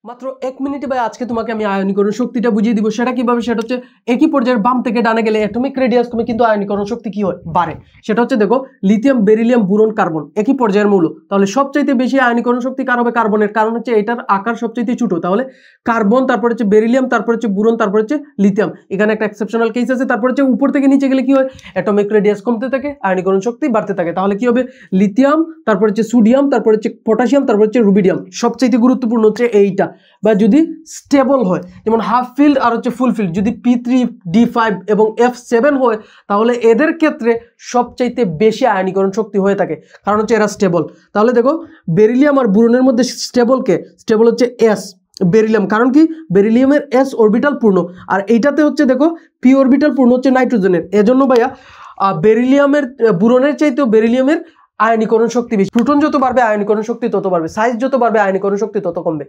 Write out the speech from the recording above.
মাত্র 1 মিনিটে ভাই আজকে তোমাকে আমি আয়নীকরণ শক্তিটা বুঝিয়ে দিব। সেটা কিভাবে? সেটা হচ্ছে একই পর্যায়ের বাম থেকে ডানে গেলে অ্যাটমিক রেডিয়াস কমে কিন্তু আয়নীকরণ শক্তি কি হয়? বাড়ে। সেটা হচ্ছে দেখো লিথিয়াম, বেরিলিয়াম, বোরন, কার্বন একই পর্যায়ের মৌল। তাহলে সবচাইতে বেশি আয়নীকরণ শক্তি কার হবে? কার্বনের। কারণ হচ্ছে এটার আকার সবচাইতে ছোট। তাহলে কার্বন, তারপর হচ্ছে বেরিলিয়াম, তারপর হচ্ছে বোরন, তারপর হচ্ছে লিথিয়াম। এখানে একটা এক্সেপশনাল কেস আছে। তারপর হচ্ছে উপর থেকে নিচে গেলে কি হয়? অ্যাটমিক রেডিয়াস কমতে থাকে, আয়নীকরণ শক্তি বাড়তে থাকে। তাহলে কি হবে? লিথিয়াম, তারপর হচ্ছে সোডিয়াম, তারপর হচ্ছে পটাশিয়াম, তারপর হচ্ছে রুবিডিয়াম। সবচাইতে গুরুত্বপূর্ণ হচ্ছে এইটা। বা যদি স্টেবল হয়, যেমন হাফ ফিল্ড আর হচ্ছে ফুল ফিল্ড, যদি P3, D5 এবং F7 হয়, তাহলে এদের ক্ষেত্রে সবচাইতে বেশি আয়নীকরণ শক্তি হয়ে থাকে, কারণ হচ্ছে এরা স্টেবল। তাহলে দেখো বেরিলিয়াম আর বোরনের মধ্যে স্টেবল হচ্ছে S, বেরিলিয়াম। কারণ কি? বেরিলিয়ামের S অরবিটাল পূর্ণ, আর এইটাতে হচ্ছে দেখো P অরবিটাল পূর্ণ হচ্ছে নাইট্রোজেনের। এজন্য ভাইয়া বেরিলিয়ামের, বোরনের চাইতেও বেরিলিয়ামের আয়নীকরণ শক্তি বেশি। প্রোটন যত বাড়বে আয়নীকরণ শক্তি তত বাড়বে, সাইজ যত বাড়বে আয়নীকরণ শক্তি তত কমবে।